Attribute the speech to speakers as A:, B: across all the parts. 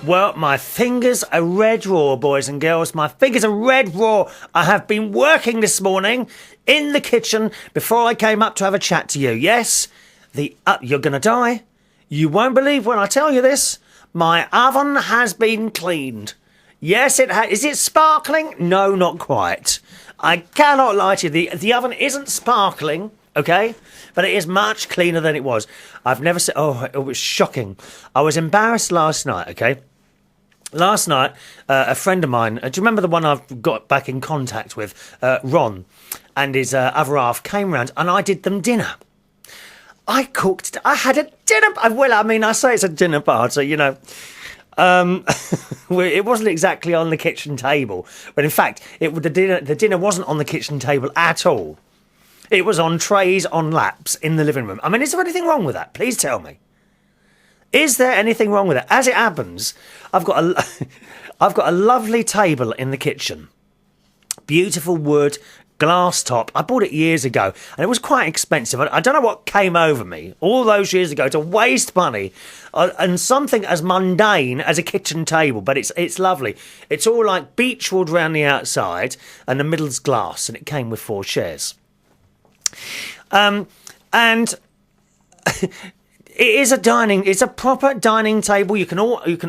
A: Well, my fingers are red raw, boys and girls. My fingers are red raw. I have been working this morning in the kitchen before I came up to have a chat to you. Yes, you're going to die. You won't believe when I tell you this. My oven has been cleaned. Yes, it has. Is it sparkling? No, not quite. I cannot lie to you. The oven isn't sparkling, okay? But it is much cleaner than it was. I've never seen... Oh, it was shocking. I was embarrassed last night, okay? Last night, a friend of mine... do you remember the one I've got back in contact with? Ron and his other half came round and I did them dinner. I had a dinner... Well, I mean, I say it's a dinner party, you know. It wasn't exactly on the kitchen table. But in fact, the dinner wasn't on the kitchen table at all. It was on trays, on laps, in the living room. I mean, is there anything wrong with that? Please tell me. Is there anything wrong with it? As it happens, I've got a lovely table in the kitchen. Beautiful wood, glass top. I bought it years ago, and it was quite expensive. I don't know what came over me all those years ago to waste money on something as mundane as a kitchen table, but it's lovely. It's all like beechwood round the outside, and the middle's glass, and it came with 4 chairs. And it's a proper dining table. You can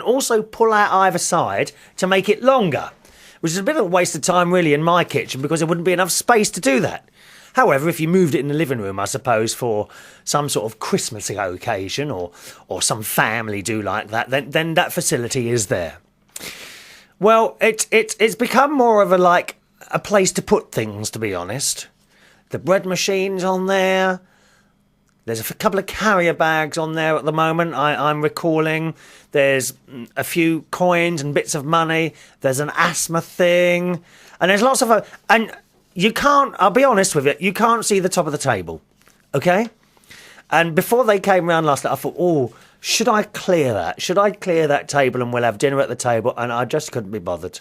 A: also pull out either side to make it longer, which is a bit of a waste of time really in my kitchen because there wouldn't be enough space to do that. However, if you moved it in the living room, I suppose, for some sort of Christmas occasion or some family do like that, then that facility is there. Well, it's become more of a place to put things, to be honest. The bread machine's on there. There's a couple of carrier bags on there at the moment, I'm recalling. There's a few coins and bits of money. There's an asthma thing. And there's lots of... and you can't... I'll be honest with you. You can't see the top of the table. Okay? And before they came round last night, I thought, should I clear that? Should I clear that table and we'll have dinner at the table? And I just couldn't be bothered.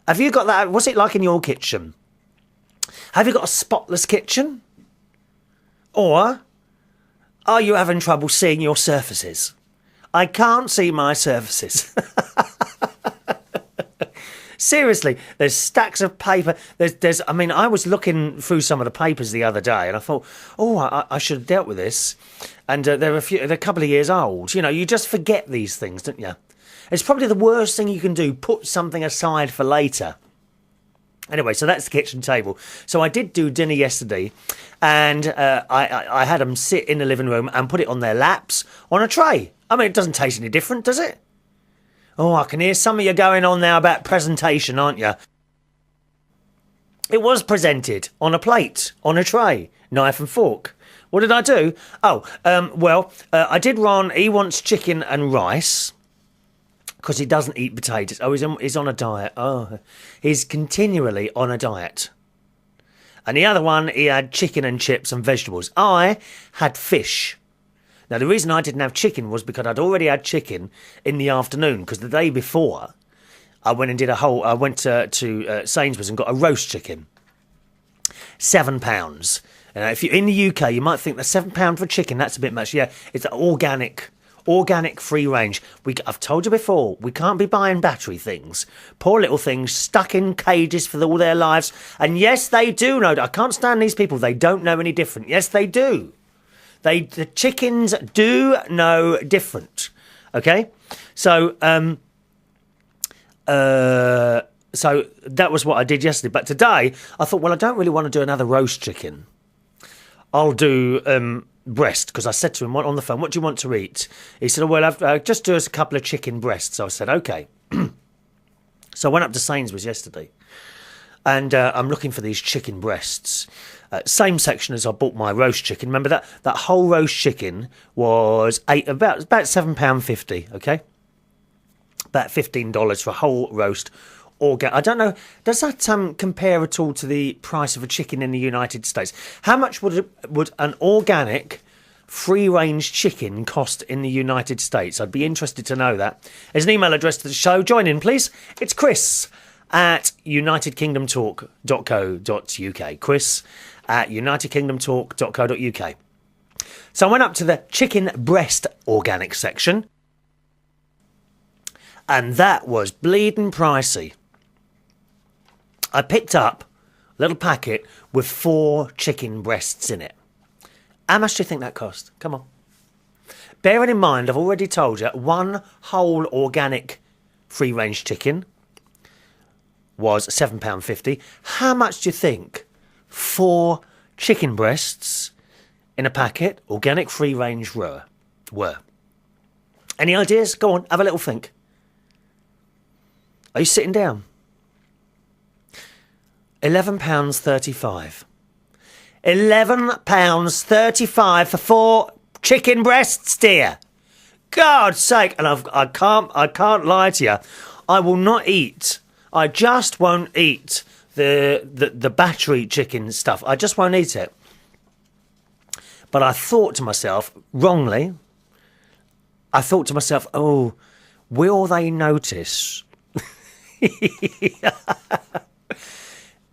A: Have you got that? What's it like in your kitchen? Have you got a spotless kitchen? Or are you having trouble seeing your surfaces? I can't see my surfaces. Seriously, there's stacks of paper. I was looking through some of the papers the other day and I thought, I should have dealt with this. And they're a couple of years old. You know, you just forget these things, don't you? It's probably the worst thing you can do, put something aside for later. Anyway, so that's the kitchen table. So I did do dinner yesterday, and I had them sit in the living room and put it on their laps on a tray. I mean, it doesn't taste any different, does it? Oh, I can hear some of you going on now about presentation, aren't you? It was presented on a plate, on a tray, knife and fork. What did I do? I did Ron. He wants chicken and rice. Because he doesn't eat potatoes. He's on a diet. He's continually on a diet. And the other one, he had chicken and chips and vegetables. I had fish. Now, the reason I didn't have chicken was because I'd already had chicken in the afternoon. Because the day before, I went and did I went to Sainsbury's and got a roast chicken. £7. If you're in the UK, you might think that £7 for chicken, that's a bit much. Yeah, it's organic free range. I've told you before, we can't be buying battery things. Poor little things stuck in cages for all their lives. And yes, they do know. I can't stand these people. They don't know any different. Yes, they do. The chickens do know different. Okay? So that was what I did yesterday. But today, I thought, well, I don't really want to do another roast chicken. I'll do... breast, because I said to him on the phone, what do you want to eat? He said, just do us a couple of chicken breasts. So I said, okay. So I went up to Sainsbury's yesterday and I'm looking for these chicken breasts. Same section as I bought my roast chicken. Remember that whole roast chicken was about £7.50, okay? About $15 for a whole roast. I don't know, does that compare at all to the price of a chicken in the United States? How much would an organic, free-range chicken cost in the United States? I'd be interested to know that. There's an email address to the show. Join in, please. It's chris@unitedkingdomtalk.co.uk. chris@unitedkingdomtalk.co.uk. So I went up to the chicken breast organic section. And that was bleeding pricey. I picked up a little packet with 4 chicken breasts in it. How much do you think that cost? Come on. Bearing in mind, I've already told you, 1 whole organic free-range chicken was £7.50. How much do you think 4 chicken breasts in a packet, organic free-range were? Any ideas? Go on, have a little think. Are you sitting down? £11.35. £11.35 for 4 chicken breasts, dear. God's sake. And I can't lie to you. I will not eat. I just won't eat the battery chicken stuff. I just won't eat it. But I thought to myself, wrongly, oh, will they notice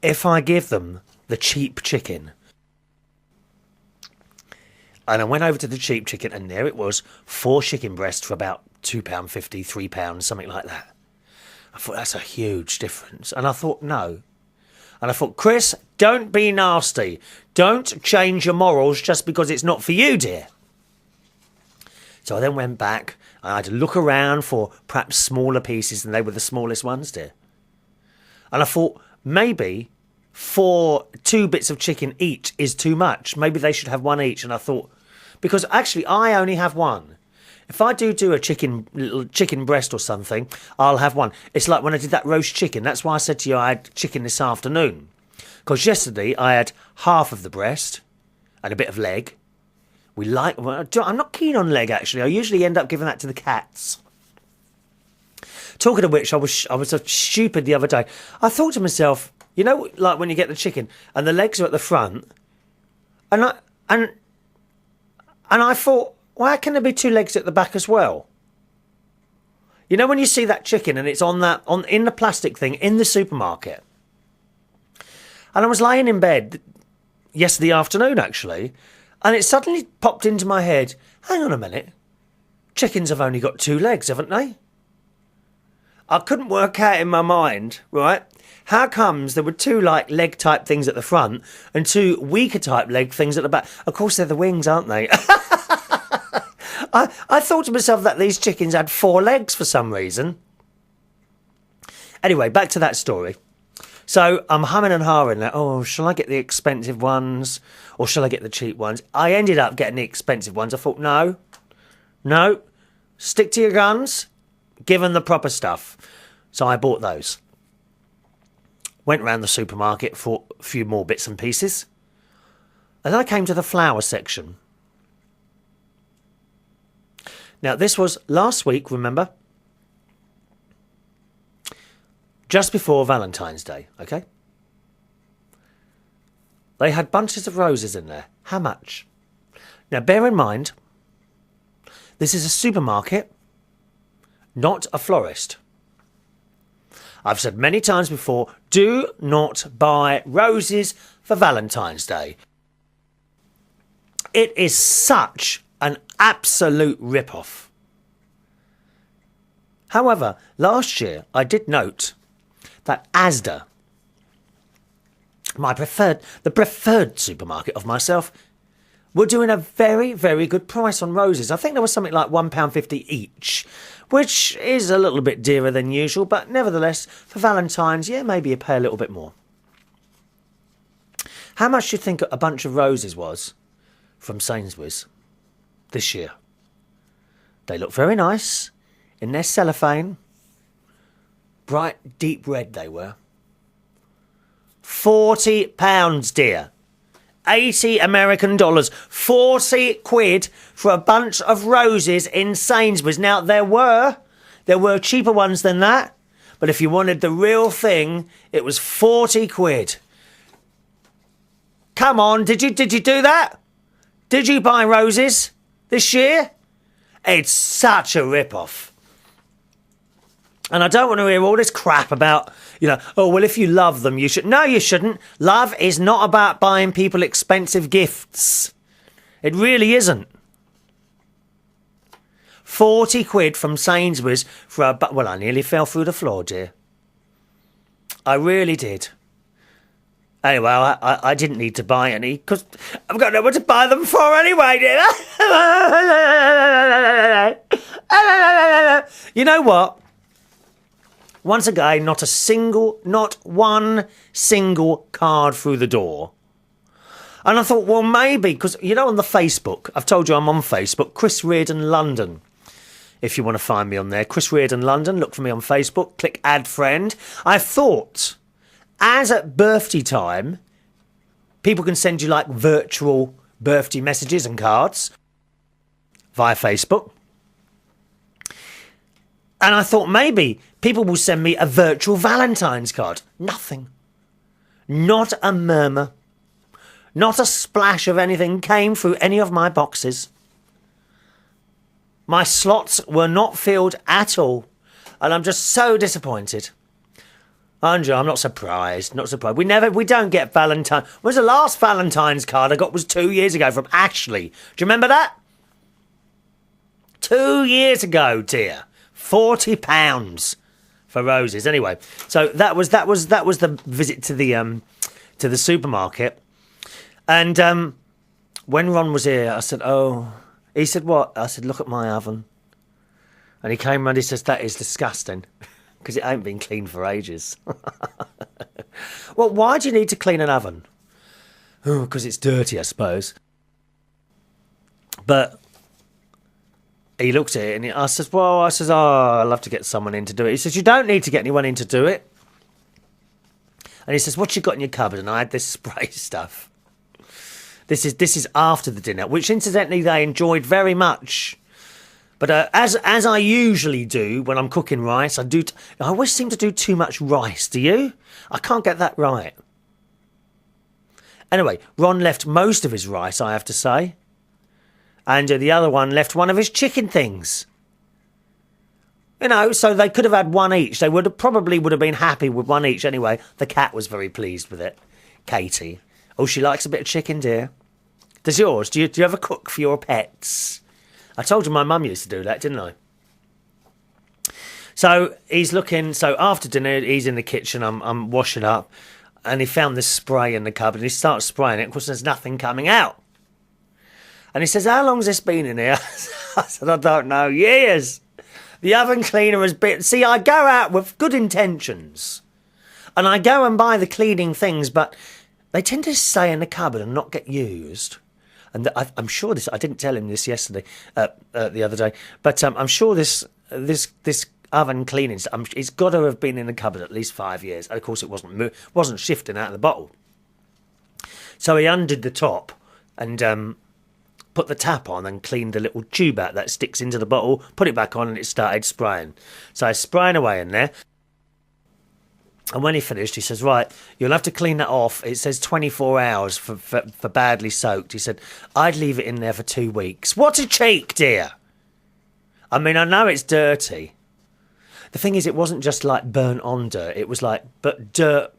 A: if I give them the cheap chicken? And I went over to the cheap chicken, and there it was, 4 chicken breasts for about £2.50, £3, something like that. I thought, that's a huge difference. And I thought, no. And I thought, Chris, don't be nasty. Don't change your morals just because it's not for you, dear. So I then went back, and I had to look around for perhaps smaller pieces, and they were the smallest ones, dear. And I thought, maybe 2 bits of chicken each is too much. Maybe they should have 1 each. And I thought, because actually I only have 1. If I do a little chicken breast or something, I'll have 1. It's like when I did that roast chicken. That's why I said to you I had chicken this afternoon. Because yesterday I had half of the breast and a bit of leg. I'm not keen on leg, actually. I usually end up giving that to the cats. Talking of which, I was so stupid the other day. I thought to myself, you know, like when you get the chicken and the legs are at the front, and I thought, why can there be 2 legs at the back as well? You know when you see that chicken and it's in the plastic thing in the supermarket. And I was lying in bed yesterday afternoon, actually, and it suddenly popped into my head, hang on a minute, chickens have only got 2 legs, haven't they? I couldn't work out in my mind, right? How comes there were 2 like leg type things at the front and 2 weaker type leg things at the back? Of course, they're the wings, aren't they? I thought to myself that these chickens had 4 legs for some reason. Anyway, back to that story. So I'm humming and hawing that, oh, shall I get the expensive ones or shall I get the cheap ones? I ended up getting the expensive ones. I thought, no, stick to your guns, give them the proper stuff. So I bought those. Went round the supermarket for a few more bits and pieces. And then I came to the flower section. Now, this was last week, remember? Just before Valentine's Day, okay? They had bunches of roses in there. How much? Now, bear in mind, this is a supermarket, not a florist. I've said many times before, do not buy roses for Valentine's Day. It is such an absolute rip-off. However, last year I did note that Asda, the preferred supermarket of myself, were doing a very, very good price on roses. I think there was something like £1.50 each, which is a little bit dearer than usual, but nevertheless, for Valentine's, yeah, maybe you pay a little bit more. How much do you think a bunch of roses was from Sainsbury's this year? They look very nice in their cellophane. Bright, deep red they were. £40, dear. 80 American dollars. 40 quid for a bunch of roses in Sainsbury's. Now, there were cheaper ones than that, but if you wanted the real thing, it was 40 quid. Come on, did you do that? Did you buy roses this year? It's such a rip-off. And I don't want to hear all this crap about, oh, well, if you love them, you should. No, you shouldn't. Love is not about buying people expensive gifts. It really isn't. 40 quid from Sainsbury's for a... Well, I nearly fell through the floor, dear. I really did. Anyway, I didn't need to buy any, because I've got no one to buy them for anyway, dear. You know what? Once again, not one single card through the door. And I thought, well, maybe, because, you know, on the Facebook, I've told you I'm on Facebook, Chris Reardon London. If you want to find me on there, Chris Reardon London, look for me on Facebook, click add friend. I thought, as at birthday time, people can send you like virtual birthday messages and cards via Facebook. And I thought maybe people will send me a virtual Valentine's card. Nothing. Not a murmur. Not a splash of anything came through any of my boxes. My slots were not filled at all. And I'm just so disappointed. Andrew, I'm not surprised. Not surprised. We don't get Valentine. When's the last Valentine's card I got was 2 years ago from Ashley. Do you remember that? 2 years ago, dear. £40 for roses. Anyway, so that was the visit to the supermarket. And when Ron was here, I said, oh, he said, what? I said, look at my oven. And he came round, he says, that is disgusting, because it ain't been cleaned for ages. Well, why do you need to clean an oven? Oh, because it's dirty, I suppose. But he looked at it and I said, oh, I'd love to get someone in to do it. He says, you don't need to get anyone in to do it. And he says, what you got in your cupboard? And I had this spray stuff. This is after the dinner, which incidentally they enjoyed very much. But as I usually do when I'm cooking rice, I always seem to do too much rice. Do you? I can't get that right. Anyway, Ron left most of his rice, I have to say. And the other one left one of his chicken things. You know, so they could have had one each. They probably would have been happy with one each anyway. The cat was very pleased with it. Katie. Oh, she likes a bit of chicken, dear. Does yours? Do you ever cook for your pets? I told you my mum used to do that, didn't I? So he's looking. So after dinner, he's in the kitchen. I'm washing up, and he found this spray in the cupboard. And he starts spraying it. Of course, there's nothing coming out. And he says, "How long's this been in here?" I said, "I don't know. Years." The oven cleaner has been. See, I go out with good intentions, and I go and buy the cleaning things, but they tend to stay in the cupboard and not get used. And I'm sure this. I didn't tell him this yesterday, the other day, but I'm sure this oven cleaning. It's got to have been in the cupboard at least 5 years. And of course, it wasn't shifting out of the bottle. So he undid the top and put the tap on and cleaned the little tube out that sticks into the bottle. Put it back on, and it started spraying. So I was spraying away in there. And when he finished, he says, right, you'll have to clean that off. It says 24 hours for badly soaked. He said, I'd leave it in there for 2 weeks. What a cheek, dear. I mean, I know it's dirty. The thing is, it wasn't just like burnt on dirt. It was like dirt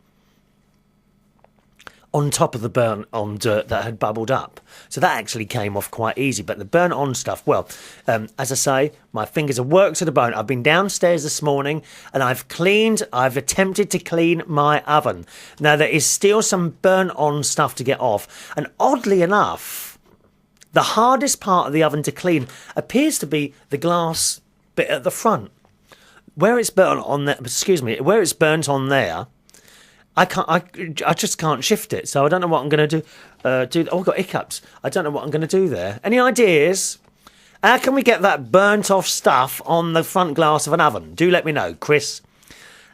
A: on top of the burnt on dirt that had bubbled up. So that actually came off quite easy. But the burnt on stuff, well, as I say, my fingers are worked to the bone. I've been downstairs this morning and I've attempted to clean my oven. Now, there is still some burnt on stuff to get off. And oddly enough, the hardest part of the oven to clean appears to be the glass bit at the front. Where it's burnt on there, I just can't shift it, so I don't know what I'm going to do. Oh, I've got hiccups. I don't know what I'm going to do there. Any ideas? How can we get that burnt off stuff on the front glass of an oven? Do let me know, Chris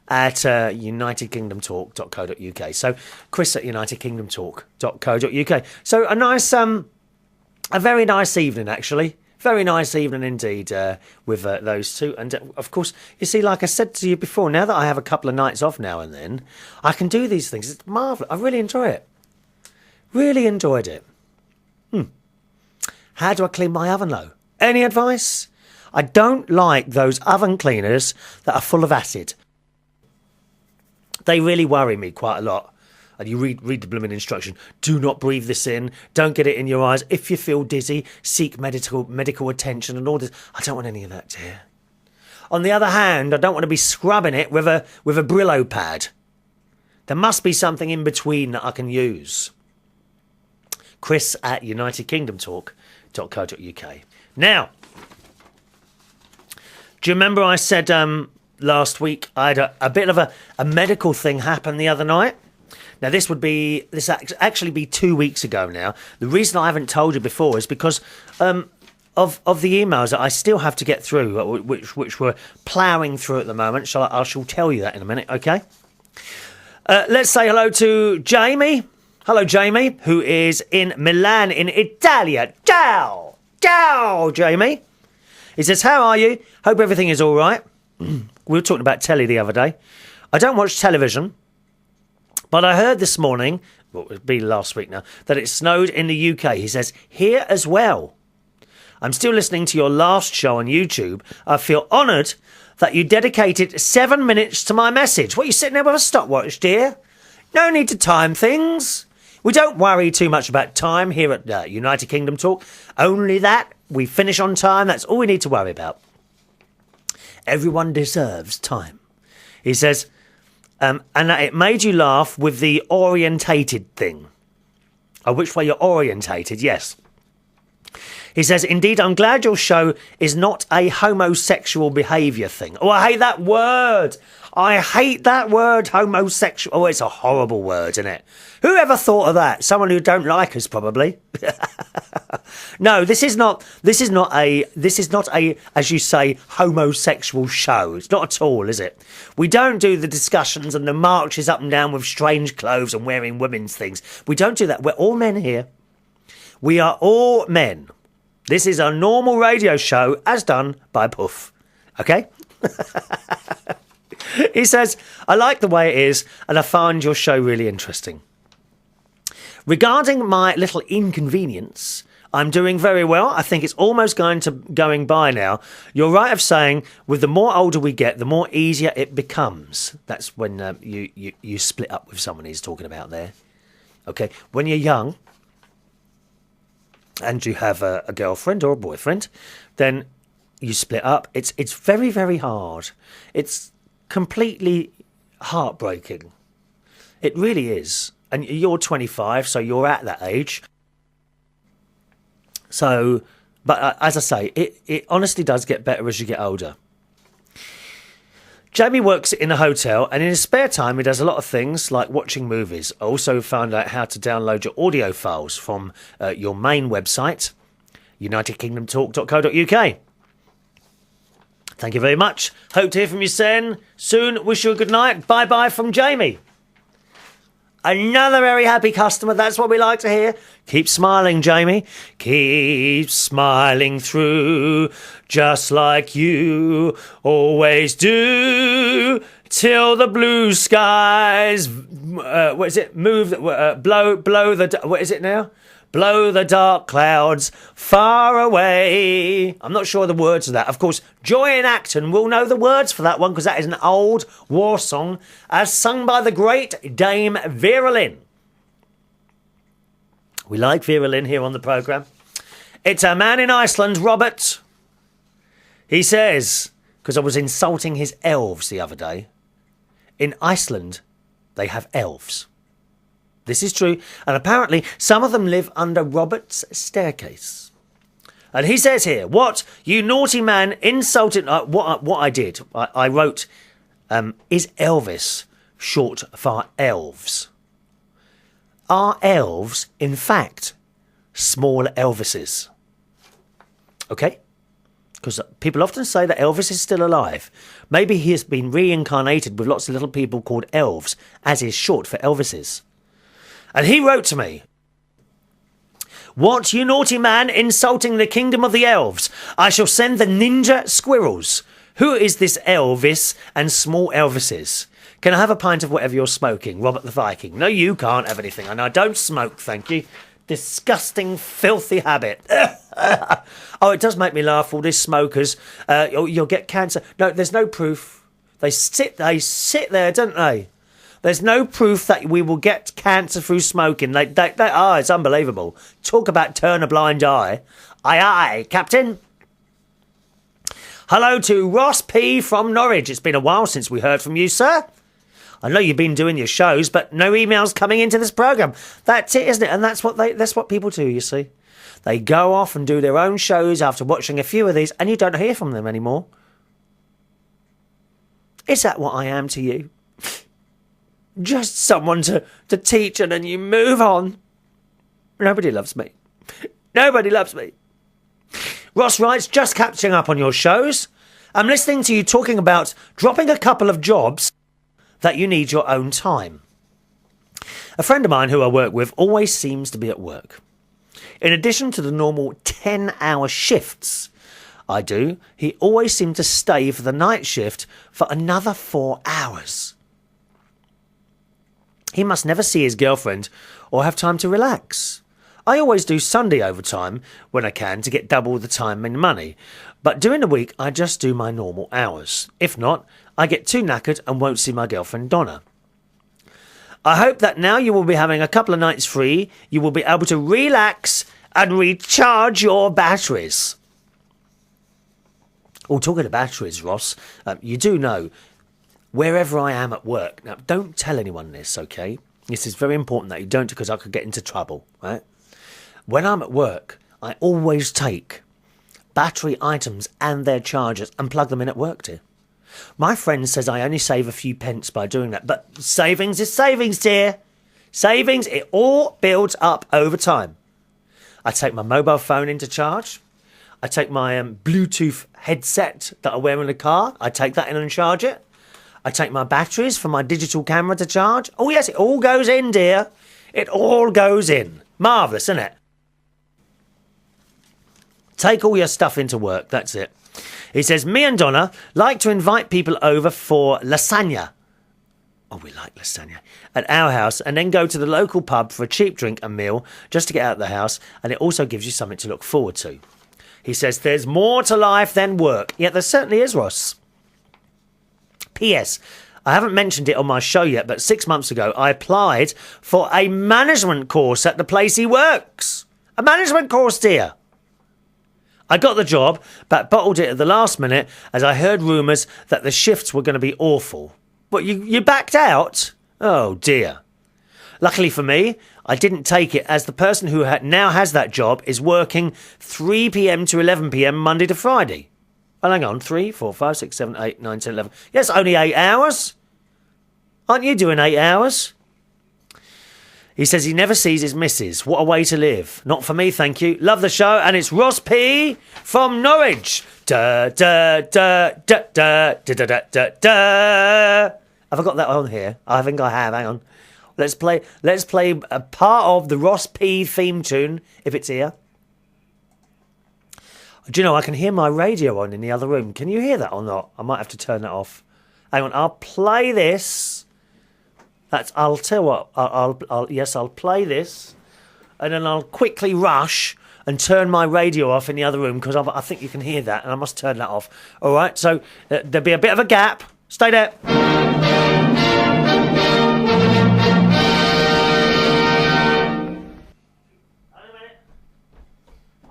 A: at unitedkingdomtalk.co.uk. So Chris at unitedkingdomtalk.co.uk. So a very nice evening, actually. Very nice evening indeed with those two. And of course, you see, like I said to you before, now that I have a couple of nights off now and then, I can do these things. It's marvellous. I really enjoy it. Really enjoyed it. How do I clean my oven, though? Any advice? I don't like those oven cleaners that are full of acid. They really worry me quite a lot. And you read the blooming instruction. Do not breathe this in. Don't get it in your eyes. If you feel dizzy, seek medical attention and all this. I don't want any of that, dear. On the other hand, I don't want to be scrubbing it with a Brillo pad. There must be something in between that I can use. Chris at unitedkingdomtalk.co.uk. Now, do you remember I said last week I had a bit of a medical thing happen the other night? Now, this actually be 2 weeks ago now. The reason I haven't told you before is because of the emails that I still have to get through, which we're ploughing through at the moment. I shall tell you that in a minute, okay? Let's say hello to Jamie. Hello, Jamie, who is in Milan in Italy. Ciao! Ciao, Jamie. He says, how are you? Hope everything is all right. We were talking about telly the other day. I don't watch television, but I heard this morning, well, it would be last week now, that it snowed in the UK. He says, here as well. I'm still listening to your last show on YouTube. I feel honoured that you dedicated 7 minutes to my message. What, are you sitting there with a stopwatch, dear? No need to time things. We don't worry too much about time here at United Kingdom Talk. Only that we finish on time. That's all we need to worry about. Everyone deserves time. He says, and that it made you laugh with the orientated thing. Oh, which way you're orientated, yes. He says, indeed, I'm glad your show is not a homosexual behaviour thing. Oh, I hate that word. I hate that word, homosexual. Oh, it's a horrible word, isn't it? Who ever thought of that? Someone who don't like us, probably. No, this is not a, as you say, homosexual show. It's not at all, is it? We don't do the discussions and the marches up and down with strange clothes and wearing women's things. We don't do that. We're all men here. We are all men. This is a normal radio show as done by Puff. Okay? He says, I like the way it is and I find your show really interesting. Regarding my little inconvenience, I'm doing very well. I think it's almost going by now. You're right of saying with the more older we get, the more easier it becomes. That's when you split up with someone he's talking about there. Okay? When you're young and you have a girlfriend or a boyfriend, then you split up. It's very, very hard. It's completely heartbreaking. It really is. And you're 25, so you're at that age. So, but as I say, it honestly does get better as you get older. Jamie works in a hotel, and in his spare time, he does a lot of things like watching movies. I also found out how to download your audio files from your main website, unitedkingdomtalk.co.uk. Thank you very much. Hope to hear from you soon. Wish you a good night. Bye-bye from Jamie. Another very happy customer. That's what we like to hear. Keep smiling, Jamie. Keep smiling through, just like you always do, till the blue skies. What is it? Blow the. What is it now? Blow the dark clouds far away. I'm not sure the words of that. Of course, Joy in Acton will know the words for that one because that is an old war song as sung by the great Dame Vera Lynn. We like Vera Lynn here on the programme. It's a man in Iceland, Robert. He says, because I was insulting his elves the other day, in Iceland they have elves. This is true, and apparently some of them live under Robert's staircase. And he says here, what, you naughty man, insulted... what I did, I wrote, is Elvis short for elves? Are elves, in fact, small Elvises? Okay? Because people often say that Elvis is still alive. Maybe he has been reincarnated with lots of little people called elves, as is short for Elvises. And he wrote to me, what, you naughty man, insulting the kingdom of the elves? I shall send the ninja squirrels. Who is this Elvis and small Elvises? Can I have a pint of whatever you're smoking, Robert the Viking? No, you can't have anything. And I don't smoke, thank you. Disgusting, filthy habit. Oh, it does make me laugh, all these smokers. You'll get cancer. No, there's no proof. They sit there, don't they? There's no proof that we will get cancer through smoking. It's unbelievable. Talk about turn a blind eye. Aye, aye, Captain. Hello to Ross P. from Norwich. It's been a while since we heard from you, sir. I know you've been doing your shows, but no emails coming into this programme. That's it, isn't it? And that's what people do, you see. They go off and do their own shows after watching a few of these, and you don't hear from them anymore. Is that what I am to you? Just someone to teach and then you move on. Nobody loves me. Nobody loves me. Ross writes, just catching up on your shows. I'm listening to you talking about dropping a couple of jobs that you need your own time. A friend of mine who I work with always seems to be at work. In addition to the normal 10-hour shifts I do, he always seemed to stay for the night shift for another 4 hours. He must never see his girlfriend or have time to relax. I always do Sunday overtime when I can to get double the time and money, but during the week I just do my normal hours. If not, I get too knackered and won't see my girlfriend Donna. I hope that now you will be having a couple of nights free, you will be able to relax and recharge your batteries. Oh, talking of batteries, Ross, you do know, wherever I am at work, now don't tell anyone this, okay? This is very important that you don't, because I could get into trouble, right? When I'm at work, I always take battery items and their chargers and plug them in at work, dear. My friend says I only save a few pence by doing that, but savings is savings, dear. Savings, it all builds up over time. I take my mobile phone into charge. I take my Bluetooth headset that I wear in the car. I take that in and charge it. I take my batteries for my digital camera to charge. Oh, yes, it all goes in, dear. It all goes in. Marvellous, isn't it? Take all your stuff into work. That's it. He says, me and Donna like to invite people over for lasagna. Oh, we like lasagna. At our house, and then go to the local pub for a cheap drink and meal just to get out of the house, and it also gives you something to look forward to. He says, there's more to life than work. Yeah, there certainly is, Ross. P.S. I haven't mentioned it on my show yet, but 6 months ago, I applied for a management course at the place he works. A management course, dear. I got the job, but bottled it at the last minute as I heard rumours that the shifts were going to be awful. What, you backed out? Oh, dear. Luckily for me, I didn't take it, as the person who now has that job is working 3 p.m. to 11 p.m. Monday to Friday. Well, hang on, 3, 4, 5, 6, 7, 8, 9, 10, 11. Yes, only 8 hours. Aren't you doing 8 hours? He says he never sees his missus. What a way to live. Not for me, thank you. Love the show, and it's Ross P. from Norwich. Da da da da da da da da da. Have I got that on here? I think I have. Hang on. Let's play a part of the Ross P. theme tune, if it's here. Do you know, I can hear my radio on in the other room. Can you hear that or not? I might have to turn that off. Hang on, I'll play this. I'll tell you what, I'll play this, and then I'll quickly rush and turn my radio off in the other room, because I think you can hear that, and I must turn that off. All right, so there'll be a bit of a gap. Stay there.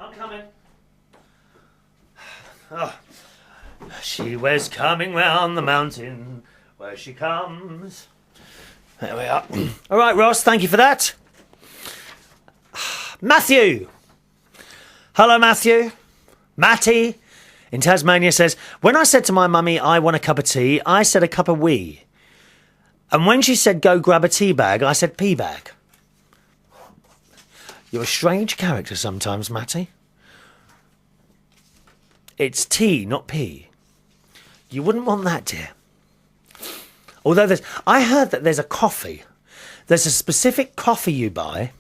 A: I'm coming. Oh. She was coming round the mountain where she comes. There we are. All right, Ross, thank you for that. Matthew. Hello, Matthew. Matty in Tasmania says, when I said to my mummy I want a cup of tea, I said a cup of wee. And when she said go grab a tea bag, I said pea bag. You're a strange character sometimes, Matty. It's tea, not pee. You wouldn't want that, dear. Although I heard that there's a coffee. There's a specific coffee you buy,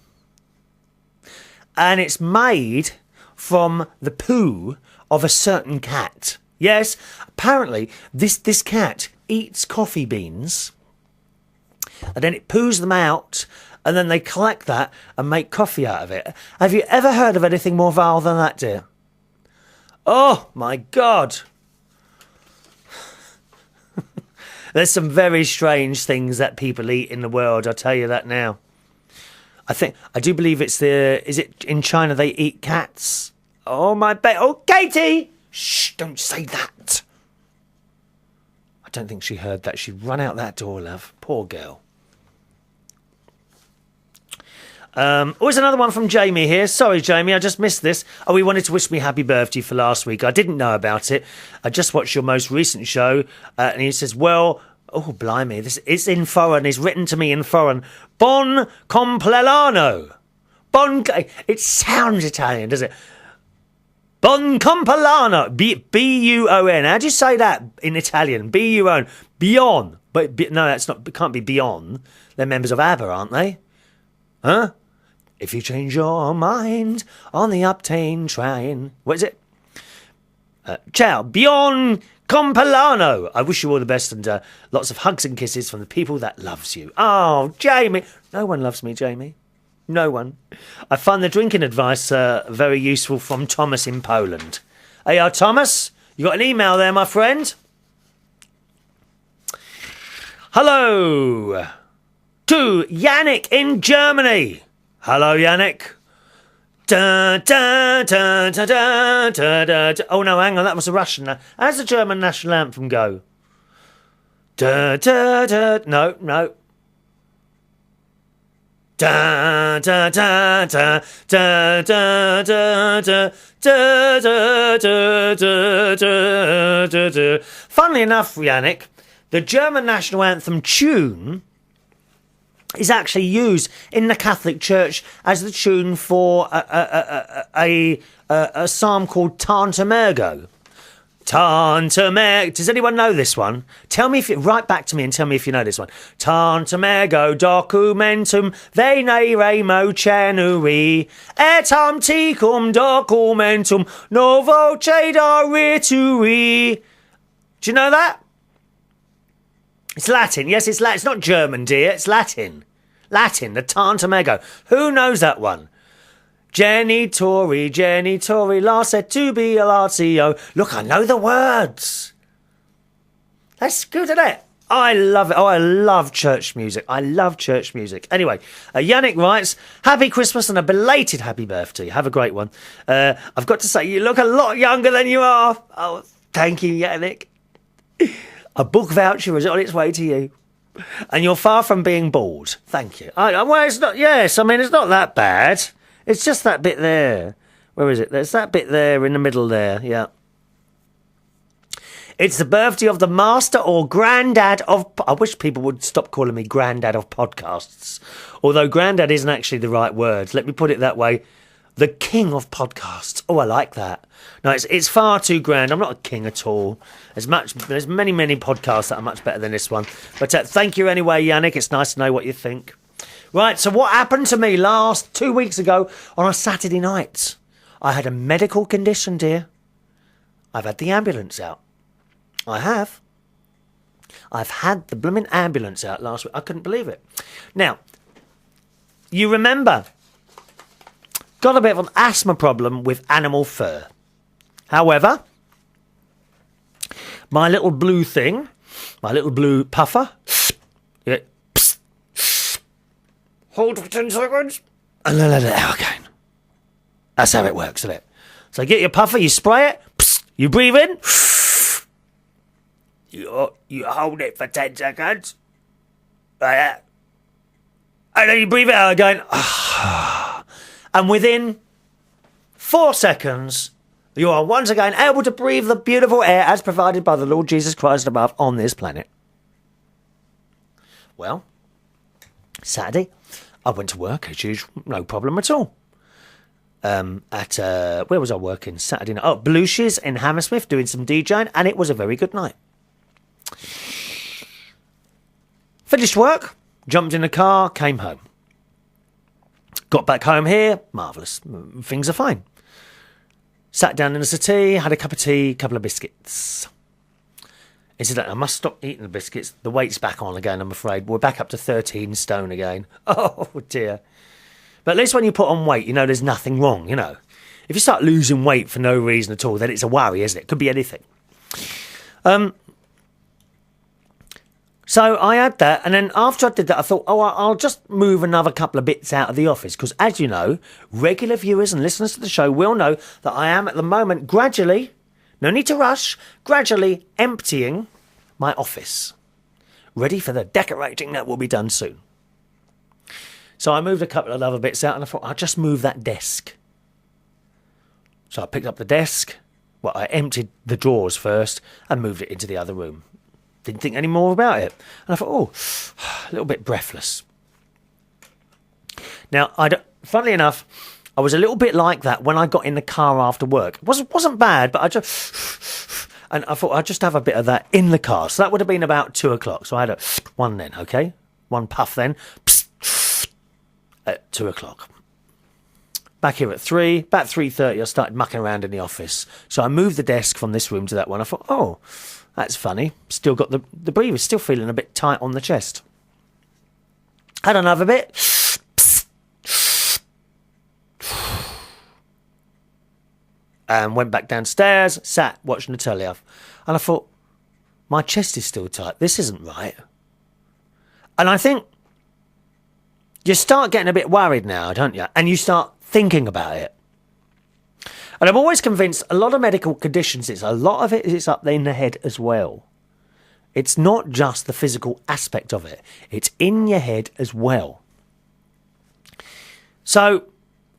A: and it's made from the poo of a certain cat. Yes, apparently this cat eats coffee beans, and then it poos them out, and then they collect that and make coffee out of it. Have you ever heard of anything more vile than that, dear? Oh, my God. There's some very strange things that people eat in the world, I'll tell you that now. I do believe is it in China they eat cats? Oh, oh, Katie! Shh, don't say that. I don't think she heard that. She'd run out that door, love. Poor girl. There's another one from Jamie here. Sorry, Jamie, I just missed this. Oh, he wanted to wish me happy birthday for last week. I didn't know about it. I just watched your most recent show, and he says, well, oh, blimey, it's in foreign. It's written to me in foreign. Bon compleanno. It sounds Italian, does it? Bon compleanno. B-U-O-N. How do you say that in Italian? B-U-O-N. Beyond. But no, it can't be beyond. They're members of Abba, aren't they? Huh? If you change your mind on the Uptane train. What is it? Ciao. Buon compleanno. I wish you all the best and lots of hugs and kisses from the people that loves you. Oh, Jamie. No one loves me, Jamie. No one. I find the drinking advice very useful from Thomas in Poland. Hey, Thomas, you got an email there, my friend? Hello to Yannick in Germany. Hello, Yannick. Da, da, da, da, da, da, da, da. Oh, no, hang on, that was a Russian. How's the German national anthem go? Da, da, da. No. Da, da, da, da, da, da, da, da, da, da, da, da, da, da. Funnily enough, Yannick, the German national anthem tune is actually used in the Catholic Church as the tune for a psalm called Tantum Ergo. Tantum Ergo. Does anyone know this one? Write back to me and tell me if you know this one. Tantum Ergo documentum veneremo cenui et antiquum documentum novo cedarittui. Do you know that? It's Latin. Yes, it's Latin. It's not German, dear. It's Latin. Latin, the Tantum Ergo. Who knows that one? Genitori, lasset tubilatio. Look, I know the words. That's good, isn't it? I love it. Oh, I love church music. Anyway, Yannick writes, happy Christmas and a belated happy birthday. Have a great one. I've got to say, you look a lot younger than you are. Oh, thank you, Yannick. A book voucher is on its way to you. And you're far from being bald. Thank you. Well, it's not, yes, I mean, it's not that bad. It's just that bit there. Where is it? There's that bit there in the middle there, yeah. It's the birthday of the master or granddad of... I wish people would stop calling me granddad of podcasts. Although granddad isn't actually the right word. Let me put it that way. The king of podcasts. Oh, I like that. No, it's far too grand. I'm not a king at all. There's many podcasts that are much better than this one. But thank you anyway, Yannick. It's nice to know what you think. Right, so what happened to me 2 weeks ago on a Saturday night? I had a medical condition, dear. I've had the ambulance out. I have. I've had the blooming ambulance out last week. I couldn't believe it. Now, you remember, got a bit of an asthma problem with animal fur. However, my little blue thing, my little blue puffer, yeah, hold for 10 seconds, and then let it out again. That's how it works, isn't it? So you get your puffer, you spray it, you breathe in, you hold it for 10 seconds, like that, and then you breathe it out again, and within 4 seconds, you are once again able to breathe the beautiful air as provided by the Lord Jesus Christ above on this planet. Well, Saturday, I went to work as usual, no problem at all. Where was I working Saturday night? Oh, Belushi's in Hammersmith doing some DJing, and it was a very good night. Finished work, jumped in the car, came home. Got back home here, marvellous. Things are fine. Sat down in the settee, had a cup of tea, a couple of biscuits. Incidentally, I must stop eating the biscuits. The weight's back on again, I'm afraid. We're back up to 13 stone again. Oh, dear. But at least when you put on weight, you know there's nothing wrong, you know. If you start losing weight for no reason at all, then it's a worry, isn't it? Could be anything. So I had that, and then after I did that, I thought, I'll just move another couple of bits out of the office, because as you know, regular viewers and listeners to the show will know that I am at the moment gradually, no need to rush, gradually emptying my office, ready for the decorating that will be done soon. So I moved a couple of other bits out, and I thought, I'll just move that desk. So I picked up the desk, I emptied the drawers first and moved it into the other room. Didn't think any more about it. And I thought, a little bit breathless. Now, funnily enough, I was a little bit like that when I got in the car after work. It wasn't bad, but and I thought I'd just have a bit of that in the car. So that would have been about 2 o'clock. So I had one then, okay? One puff then. At 2 o'clock. Back here at 3, about 3:30, I started mucking around in the office. So I moved the desk from this room to that one. I thought, that's funny. Still got the breather, still feeling a bit tight on the chest. Had another bit. And went back downstairs, sat watching the telly off. And I thought, my chest is still tight. This isn't right. And I think you start getting a bit worried now, don't you? And you start thinking about it. And I'm always convinced a lot of medical conditions, a lot of it is up there in the head as well. It's not just the physical aspect of it. It's in your head as well. So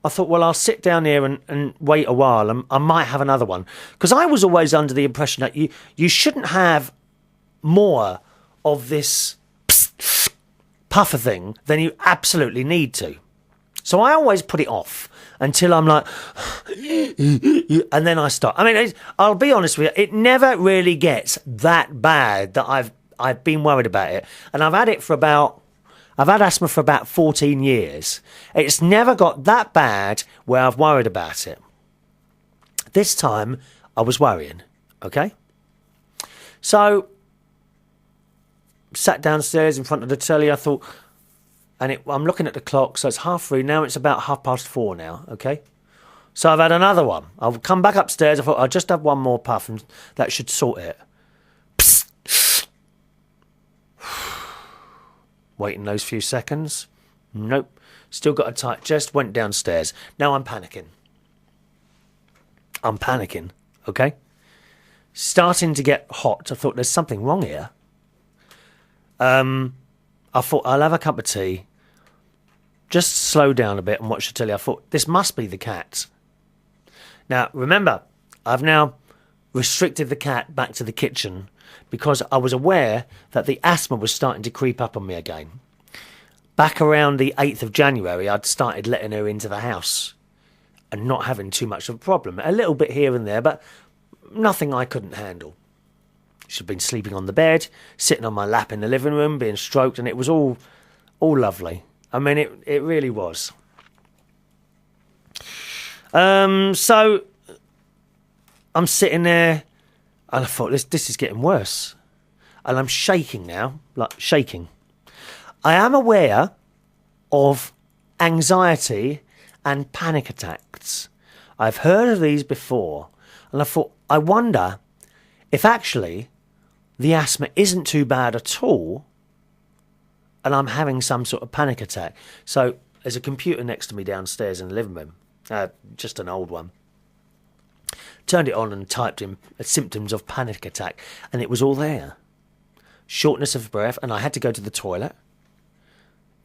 A: I thought, I'll sit down here and wait a while, and I might have another one. Because I was always under the impression that you shouldn't have more of this puffer thing than you absolutely need to. So I always put it off until I'm like, and then I stop. I mean, I'll be honest with you, it never really gets that bad that I've been worried about it. And I've had asthma for about 14 years. It's never got that bad where I've worried about it. This time I was worrying, okay? So sat downstairs in front of the telly, I thought, I'm looking at the clock, so it's 3:30 now, it's about 4:30 now, okay? So I've had another one. I'll come back upstairs, I thought I'll just have one more puff and that should sort it. Waiting those few seconds. Nope. Still got a tight chest, went downstairs. Now I'm panicking. Okay? Starting to get hot. I thought there's something wrong here. I thought I'll have a cup of tea, just slow down a bit and watch the telly. I thought this must be the cat. Now remember, I've now restricted the cat back to the kitchen because I was aware that the asthma was starting to creep up on me again. Back around the 8th of January, I'd started letting her into the house and not having too much of a problem. A little bit here and there, but nothing I couldn't handle. She'd been sleeping on the bed, sitting on my lap in the living room, being stroked, and it was all lovely. I mean, it really was. So I'm sitting there, and I thought, this is getting worse. And I'm shaking now, like shaking. I am aware of anxiety and panic attacks. I've heard of these before, and I thought, I wonder if actually the asthma isn't too bad at all and I'm having some sort of panic attack. So there's a computer next to me downstairs in the living room, just an old one. Turned it on and typed in symptoms of panic attack, and it was all there. Shortness of breath, and I had to go to the toilet.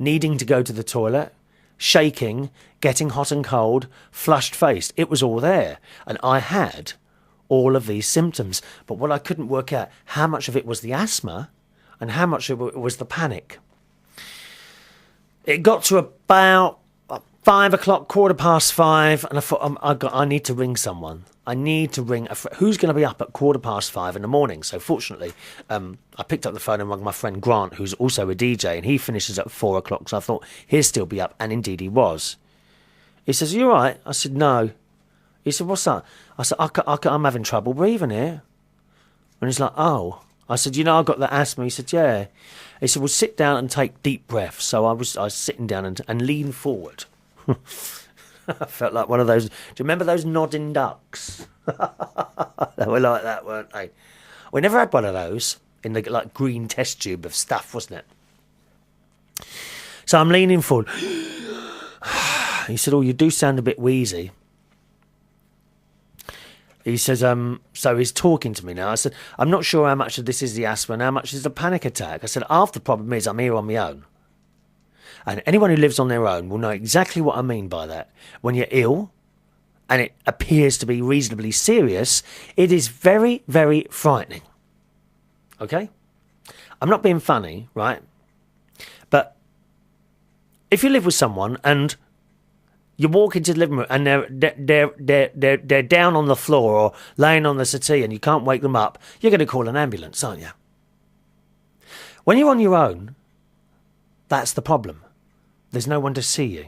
A: Needing to go to the toilet, shaking, getting hot and cold, flushed faced. It was all there, and I had all of these symptoms. But what I couldn't work out, how much of it was the asthma and how much of it was the panic. It got to about 5 o'clock, 5:15, and I thought, I need to ring someone. I need to ring who's going to be up at 5:15 in the morning. So fortunately, I picked up the phone and rang my friend Grant, who's also a DJ, and he finishes at 4 o'clock. So I thought he'll still be up, and indeed he was. He says, "Are you all right?" I said, "No." He said, "What's that?" I said, I'm having trouble breathing here. And he's like, "Oh." I said, "I've got the asthma." He said, "Yeah." He said, "Well, sit down and take deep breaths." So I was sitting down and leaned forward. I felt like one of those. Do you remember those nodding ducks? They were like that, weren't they? We never had one of those. in the like green test tube of stuff, wasn't it? So I'm leaning forward. He said, "Oh, you do sound a bit wheezy." He says, so he's talking to me now. I said, "I'm not sure how much of this is the asthma and how much is the panic attack." I said, "Half the problem is I'm here on my own. And anyone who lives on their own will know exactly what I mean by that. When you're ill, and it appears to be reasonably serious, it is very, very frightening." Okay? I'm not being funny, right? But if you live with someone and you walk into the living room and they're down on the floor or laying on the settee and you can't wake them up, you're going to call an ambulance, aren't you? When you're on your own, that's the problem. There's no one to see you.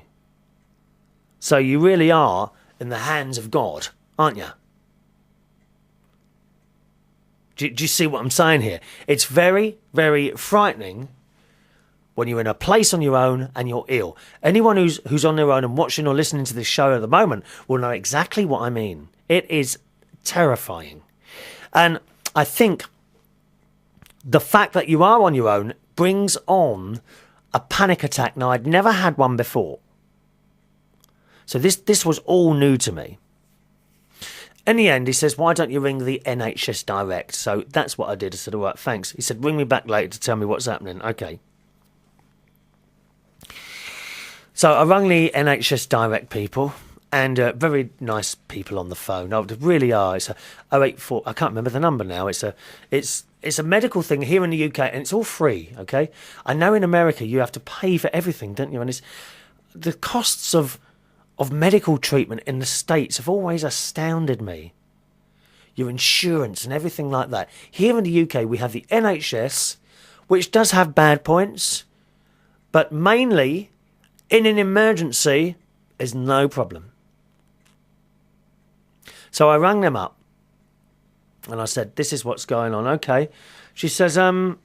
A: So you really are in the hands of God, aren't you? Do you see what I'm saying here? It's very, very frightening when you're in a place on your own and you're ill. Anyone who's on their own and watching or listening to this show at the moment will know exactly what I mean. It is terrifying. And I think the fact that you are on your own brings on a panic attack. Now, I'd never had one before. So this was all new to me. In the end, he says, "Why don't you ring the NHS direct?" So that's what I did. I said, "All right, thanks." He said, "Ring me back later to tell me what's happening." Okay. So I rang the NHS direct people, and very nice people on the phone. Oh, they really are. It's a 084. I can't remember the number now. It's a medical thing here in the UK, and it's all free. Okay. I know in America you have to pay for everything, don't you? And it's the costs of medical treatment in the States have always astounded me. Your insurance and everything like that. Here in the UK we have the NHS, which does have bad points, but mainly in an emergency is no problem. So I rang them up and I said, "This is what's going on." Okay. She says, "Are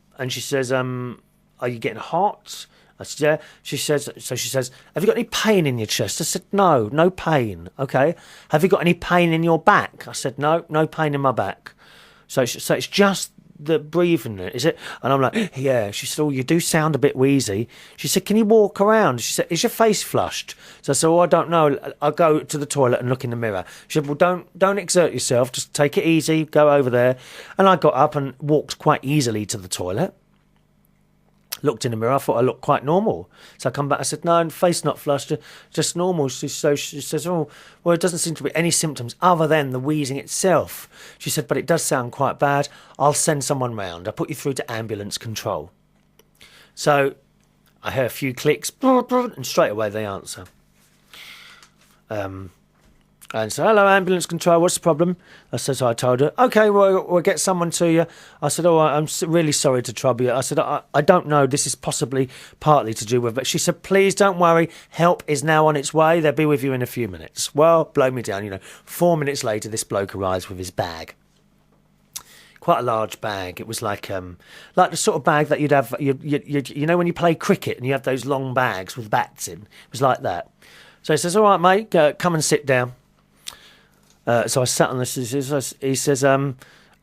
A: you getting hot?" I said, "Yeah." She says, "Have you got any pain in your chest?" I said, No pain." "Okay. Have you got any pain in your back?" I said, No pain in my back. So it's just the breathing, is it? And I'm like, "Yeah." She said, "Oh, you do sound a bit wheezy." She said, "Can you walk around?" She said, "Is your face flushed?" So I said, "Oh, I don't know. I'll go to the toilet and look in the mirror." She said, "Well, don't exert yourself. Just take it easy. Go over there." And I got up and walked quite easily to the toilet. Looked in the mirror. I thought I looked quite normal. So I come back. I said, "No, face not flushed, just normal." So she says, "Oh, well, it doesn't seem to be any symptoms other than the wheezing itself." She said, "But it does sound quite bad. I'll send someone round. I'll put you through to ambulance control." So I heard a few clicks, and straight away they answer. And so, "Hello, ambulance control, what's the problem?" I said, so I told her, "Okay, we'll get someone to you." I said, "Oh, I'm really sorry to trouble you." I said, I don't know, this is possibly partly to do with it." But she said, "Please don't worry, help is now on its way. They'll be with you in a few minutes." Well, blow me down, 4 minutes later, this bloke arrives with his bag. Quite a large bag. It was like the sort of bag that you'd have, when you play cricket and you have those long bags with bats in. It was like that. So he says, "All right, mate, come and sit down." So I sat on this. He says, "All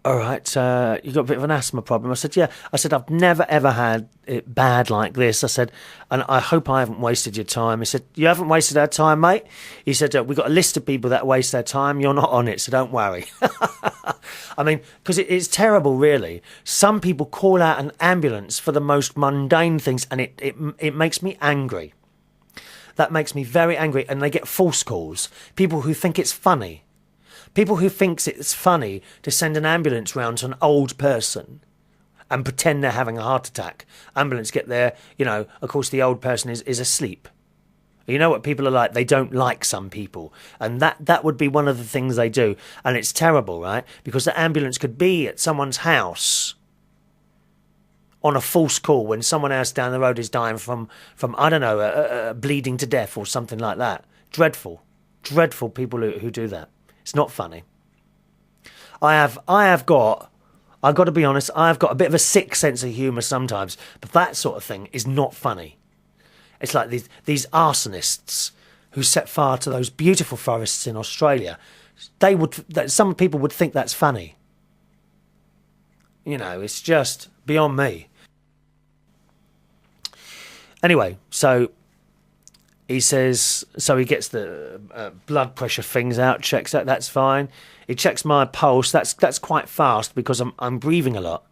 A: right, you got a bit of an asthma problem." I said, "Yeah." I said, "I've never, ever had it bad like this." I said, "And I hope I haven't wasted your time." He said, "You haven't wasted our time, mate." He said, "We've got a list of people that waste their time. You're not on it, so don't worry." I mean, because it's terrible, really. Some people call out an ambulance for the most mundane things, and it makes me angry. That makes me very angry, and they get false calls. People who think it's funny. People who thinks it's funny to send an ambulance round to an old person and pretend they're having a heart attack. Ambulance get there, of course the old person is asleep. You know what people are like? They don't like some people. And that would be one of the things they do. And it's terrible, right? Because the ambulance could be at someone's house on a false call when someone else down the road is dying from I don't know, bleeding to death or something like that. Dreadful people who do that. It's not funny. I've got to be honest, I've got a bit of a sick sense of humour sometimes, but that sort of thing is not funny. It's like these arsonists who set fire to those beautiful forests in Australia. Some people would think that's funny. You know, it's just beyond me. Anyway, so he says, so he gets the blood pressure things out, checks that, that's fine. He checks my pulse, that's quite fast because I'm breathing a lot.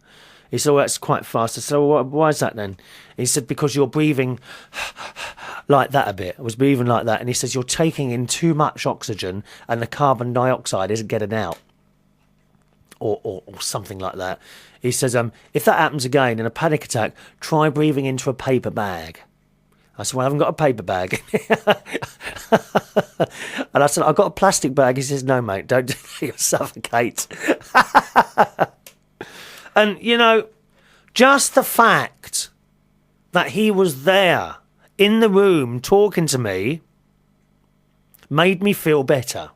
A: He said, well, that's quite fast. I said, well, why is that then? He said, because you're breathing like that a bit. I was breathing like that. And he says, you're taking in too much oxygen and the carbon dioxide isn't getting out. Or something like that. He says, if that happens again in a panic attack, try breathing into a paper bag. I said, well, I haven't got a paper bag. And I said, I've got a plastic bag. He says, no, mate, don't you'll suffocate. And, you know, just the fact that he was there in the room talking to me made me feel better.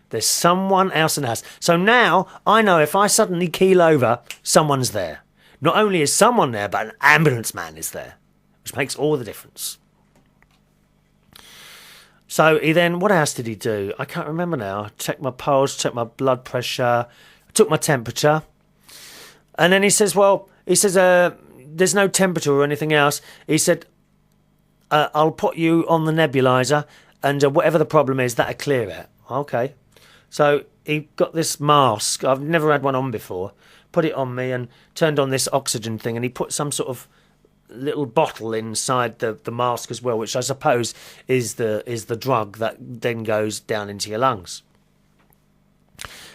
A: There's someone else in the house. So now I know if I suddenly keel over, someone's there. Not only is someone there, but an ambulance man is there, which makes all the difference. So he then, what else did he do? I can't remember now. Checked my pulse, checked my blood pressure, took my temperature. And then he says, there's no temperature or anything else. He said, I'll put you on the nebulizer and whatever the problem is, that'll clear it. Okay. So he got this mask. I've never had one on before. Put it on me and turned on this oxygen thing, and he put some sort of little bottle inside the mask as well, which I suppose is the drug that then goes down into your lungs.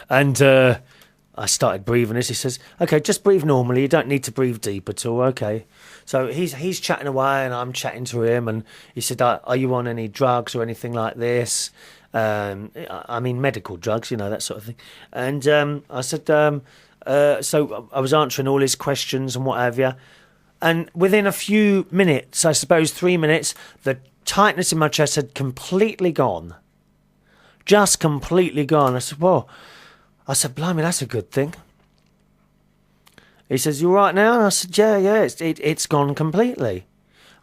A: And I started breathing this. He says, okay, just breathe normally. You don't need to breathe deep at all. Okay. So he's chatting away and I'm chatting to him, and he said, are you on any drugs or anything like this? I mean, medical drugs, you know, that sort of thing. And I said, so I was answering all his questions and what have you. And within a few minutes, I suppose 3 minutes, the tightness in my chest had completely gone. Just completely gone. I said, well, blimey, that's a good thing. He says, you all right now? And I said, yeah, it's gone completely.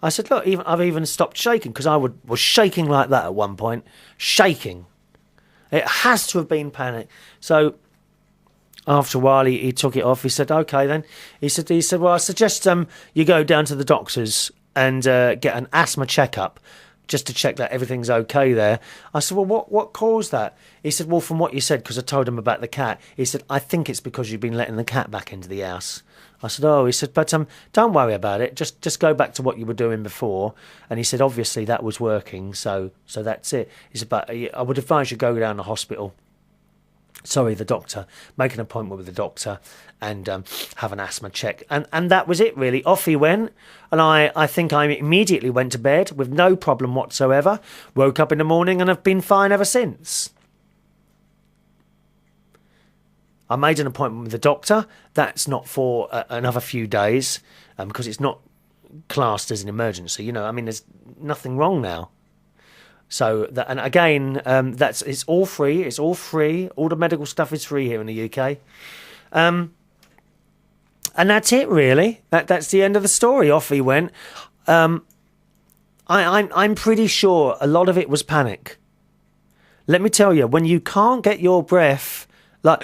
A: I said, look, I've even stopped shaking, because I was shaking like that at one point. Shaking. It has to have been panic. So after a while, he took it off. He said, okay then. He said, well, I suggest you go down to the doctors and get an asthma checkup, just to check that everything's okay there. I said, well, what caused that? He said, well, from what you said, because I told him about the cat, he said, I think it's because you've been letting the cat back into the house. I said, oh, he said, but don't worry about it. Just go back to what you were doing before. And he said, obviously that was working, so that's it. He said, but I would advise you go down to the hospital. Sorry, the doctor. Make an appointment with the doctor and have an asthma check. And that was it, really. Off he went. And I think I immediately went to bed with no problem whatsoever. Woke up in the morning and have been fine ever since. I made an appointment with the doctor. That's not for another few days because it's not classed as an emergency. You know, I mean, there's nothing wrong now. So, and again, it's all free. It's all free. All the medical stuff is free here in the UK. And that's it, really. That's the end of the story. Off he went. I'm pretty sure a lot of it was panic. Let me tell you, when you can't get your breath, like,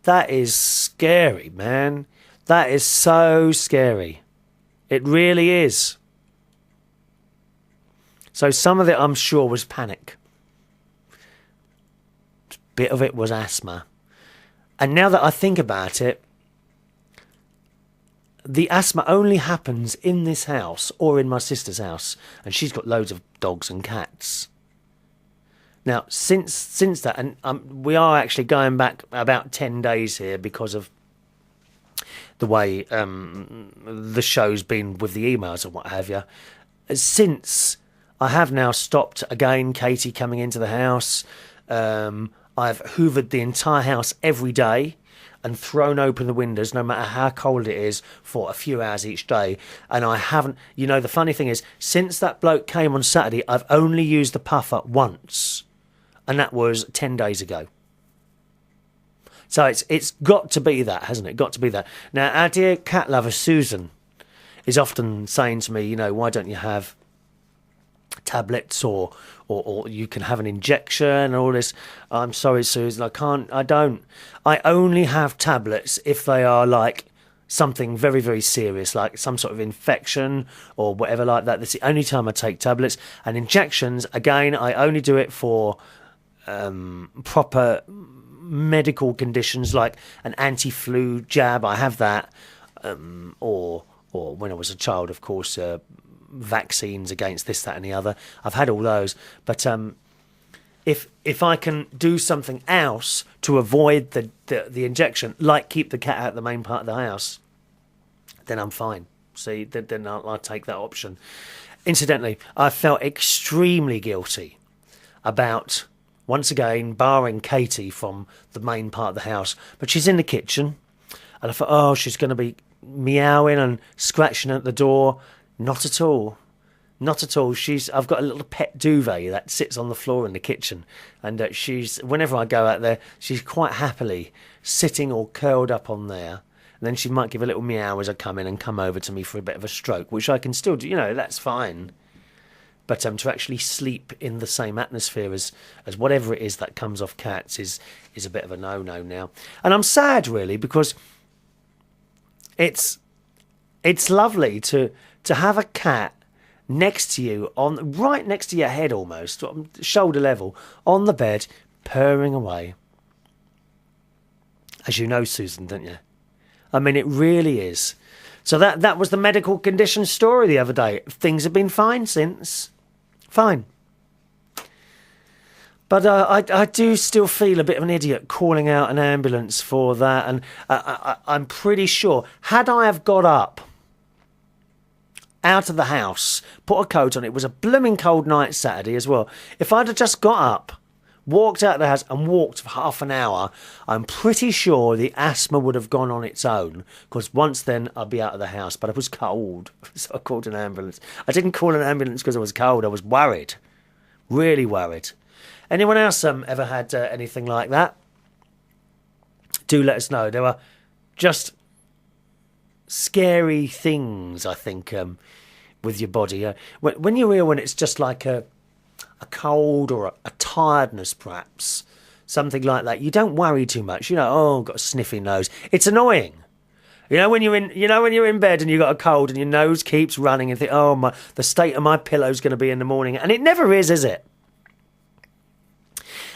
A: that is scary, man. That is so scary. It really is. So some of it, I'm sure, was panic. A bit of it was asthma. And now that I think about it, the asthma only happens in this house or in my sister's house. And she's got loads of dogs and cats. Now, since that, and we are actually going back about 10 days here because of the way the show's been with the emails and what have you. Since I have now stopped, again, Katie coming into the house. I've hoovered the entire house every day and thrown open the windows, no matter how cold it is, for a few hours each day. And I haven't, you know, the funny thing is, since that bloke came on Saturday, I've only used the puffer once. And that was 10 days ago. So it's got to be that, hasn't it? Got to be that. Now, our dear cat lover, Susan, is often saying to me, you know, why don't you have tablets or you can have an injection and all this. I'm sorry, Susan, I only have tablets if they are like something very, very serious, like some sort of infection or whatever like that. That's the only time I take tablets. And injections, again, I only do it for proper medical conditions, like an anti-flu jab. I have that, or when I was a child, of course, vaccines against this, that, and the other. I've had all those, but if I can do something else to avoid the injection, like keep the cat out of the main part of the house, then I'm fine. See, then I'll take that option. Incidentally, I felt extremely guilty about, once again, barring Katie from the main part of the house, but she's in the kitchen, and I thought, oh, she's going to be meowing and scratching at the door. Not at all. Not at all. I've got a little pet duvet that sits on the floor in the kitchen, and whenever I go out there, she's quite happily sitting or curled up on there. And then she might give a little meow as I come in and come over to me for a bit of a stroke, which I can still do. That's fine. But to actually sleep in the same atmosphere as whatever it is that comes off cats is a bit of a no-no now. And I'm sad, really, because it's lovely to have a cat next to you, right next to your head almost, shoulder level, on the bed, purring away. As you know, Susan, don't you? I mean, it really is. So that was the medical condition story the other day. Things have been fine since. Fine. But I do still feel a bit of an idiot calling out an ambulance for that. And I'm pretty sure, had I have got up out of the house, put a coat on, it was a blooming cold night Saturday as well. If I'd have just got up, walked out of the house and walked for half an hour, I'm pretty sure the asthma would have gone on its own, because once then I'd be out of the house. But I was cold, so I called an ambulance. I didn't call an ambulance because I was cold. I was worried, really worried. Anyone else ever had anything like that? Do let us know. There are just scary things, I think, with your body. When you're ill, when it's just like a cold or a tiredness, perhaps, something like that, you don't worry too much. Oh, I've got a sniffy nose. It's annoying. When you're in bed and you've got a cold and your nose keeps running and think, oh, the state of my pillow's going to be in the morning. And it never is it?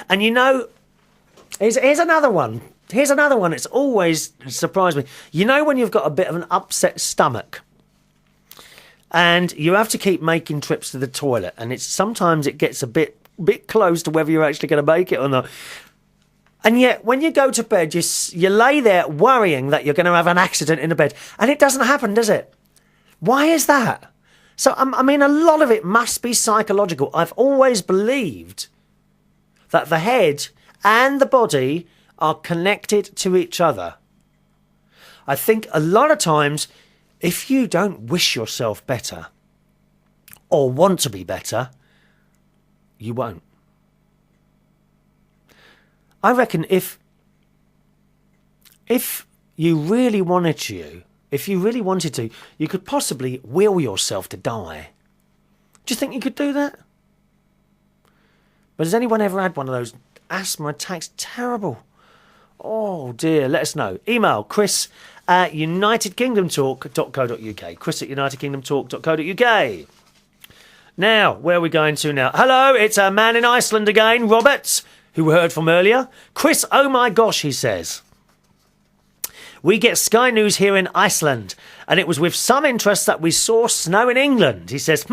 A: And here's another one. Here's another one. It's always surprised me. When you've got a bit of an upset stomach and you have to keep making trips to the toilet, and sometimes it gets a bit close to whether you're actually going to make it or not. And yet, when you go to bed, you lay there worrying that you're going to have an accident in the bed, and it doesn't happen, does it? Why is that? So, I mean, a lot of it must be psychological. I've always believed that the head and the body are connected to each other. I think a lot of times, if you don't wish yourself better or want to be better, you won't. I reckon if you really wanted to, you could possibly will yourself to die. Do you think you could do that? But has anyone ever had one of those asthma attacks? Terrible. Oh dear, let us know. Email Chris at unitedkingdomtalk.co.uk. Chris at unitedkingdomtalk.co.uk. Now, where are we going to now? Hello, it's a man in Iceland again, Robert, who we heard from earlier. Chris, oh my gosh, he says. We get Sky News here in Iceland, and it was with some interest that we saw snow in England. He says,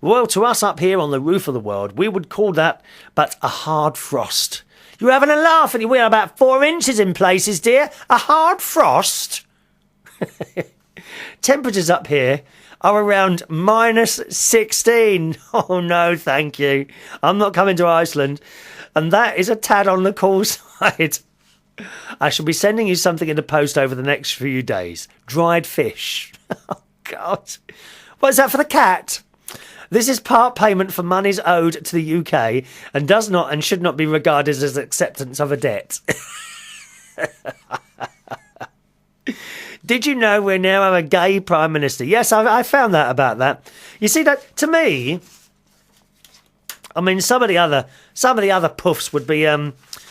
A: well, to us up here on the roof of the world, we would call that but a hard frost. You're having a laugh, and we're about 4 inches in places, dear. A hard frost? Temperatures up here are around -16. Oh, no, thank you. I'm not coming to Iceland. And that is a tad on the cool side. I shall be sending you something in the post over the next few days. Dried fish. Oh, God. What is that for the cat? This is part payment for monies owed to the UK and does not and should not be regarded as acceptance of a debt. Did you know we now have a gay Prime Minister? Yes, I found that about that. You see, that to me, I mean, some of the other puffs would be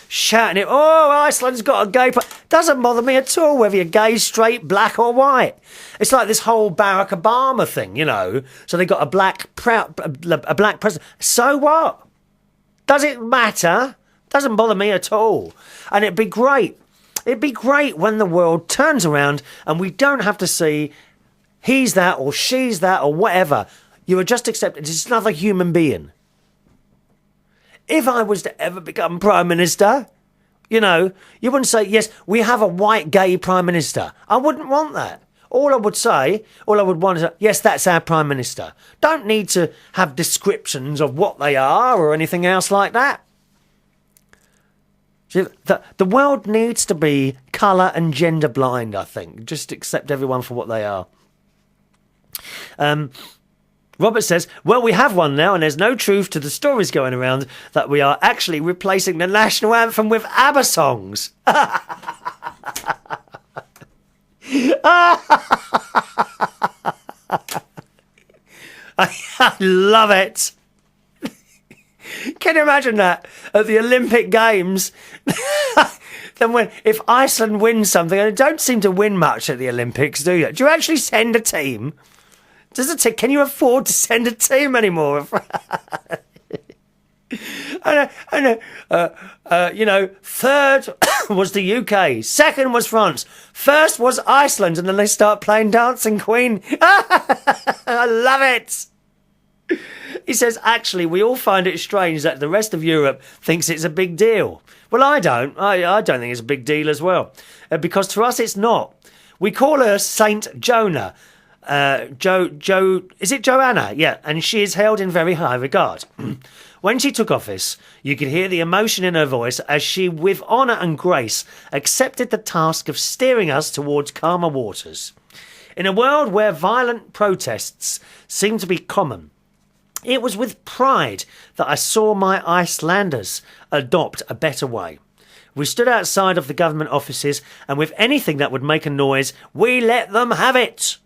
A: shouting it. Oh, Iceland's got a gay. Doesn't bother me at all whether you're gay, straight, black or white. It's like this whole Barack Obama thing, you know. So they got a black president. So what? Does it matter? Doesn't bother me at all. And it'd be great. It'd be great when the world turns around and we don't have to see he's that or she's that or whatever. You are just accepted as another human being. If I was to ever become Prime Minister, you know, you wouldn't say, yes, we have a white gay Prime Minister. I wouldn't want that. All I would want is, yes, that's our Prime Minister. Don't need to have descriptions of what they are or anything else like that. The world needs to be colour and gender blind, I think. Just accept everyone for what they are. Robert says, well, we have one now, and there's no truth to the stories going around that we are actually replacing the national anthem with Abba songs. I love it. Can you imagine that at the Olympic Games? Then if Iceland wins something, and they don't seem to win much at the Olympics, do you? Do you actually send a team? Can you afford to send a team anymore? I know. Third was the UK. Second was France. First was Iceland, and then they start playing Dancing Queen. I love it. He says, actually, we all find it strange that the rest of Europe thinks it's a big deal. Well, I don't. I don't think it's a big deal as well. Because to us, it's not. We call her Saint Jonah. Is it Joanna? Yeah, and she is held in very high regard. When she took office, you could hear the emotion in her voice as she, with honour and grace, accepted the task of steering us towards calmer waters. In a world where violent protests seem to be common, it was with pride that I saw my Icelanders adopt a better way. We stood outside of the government offices, and with anything that would make a noise, we let them have it.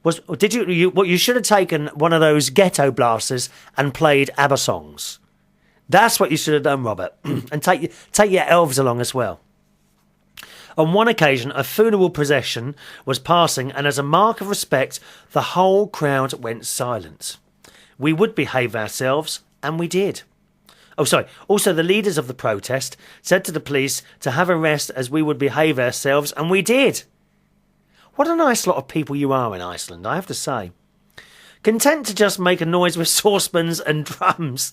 A: You should have taken one of those ghetto blasters and played ABBA songs. That's what you should have done, Robert. And take your elves along as well. On one occasion, a funeral procession was passing, and as a mark of respect, the whole crowd went silent. We would behave ourselves, and we did. Also, the leaders of the protest said to the police to have a rest as we would behave ourselves, and we did. What a nice lot of people you are in Iceland, I have to say. Content to just make a noise with saucepans and drums.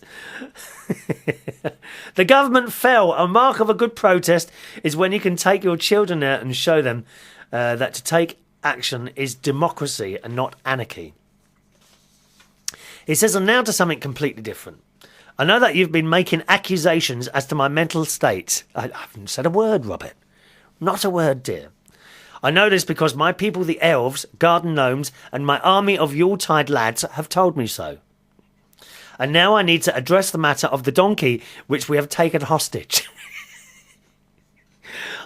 A: The government fell. A mark of a good protest is when you can take your children out and show them that to take action is democracy and not anarchy. He says, and now to something completely different. I know that you've been making accusations as to my mental state. I haven't said a word, Robert. Not a word, dear. I know this because my people, the Elves, garden gnomes, and my army of Yuletide lads have told me so. And now I need to address the matter of the donkey which we have taken hostage.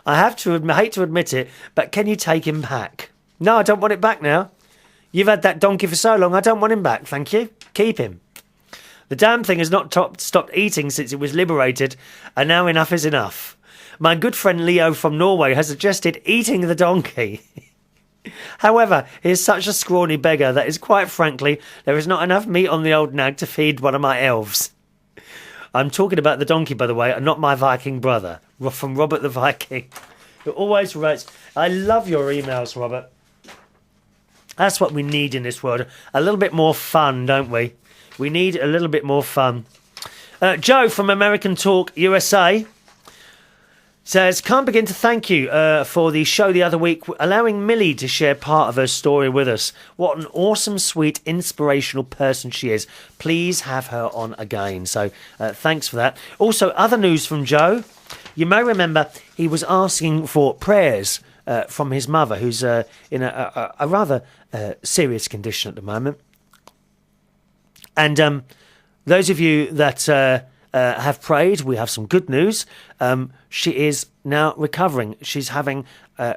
A: I hate to admit it, but can you take him back? No, I don't want it back now. You've had that donkey for so long, I don't want him back, thank you. Keep him. The damn thing has not stopped eating since it was liberated, and now enough is enough. My good friend Leo from Norway has suggested eating the donkey. However, he is such a scrawny beggar that is quite frankly, there is not enough meat on the old nag to feed one of my elves. I'm talking about the donkey, by the way, and not my Viking brother, from Robert the Viking, who always writes. I love your emails, Robert. That's what we need in this world. A little bit more fun, don't we? We need a little bit more fun. Joe from American Talk USA says, can't begin to thank you for the show the other week, allowing Millie to share part of her story with us. What an awesome, sweet, inspirational person she is. Please have her on again. So thanks for that. Also, other news from Joe. You may remember he was asking for prayers from his mother, who's in a rather serious condition at the moment. And those of you that have prayed, we have some good news. She is now recovering. She's having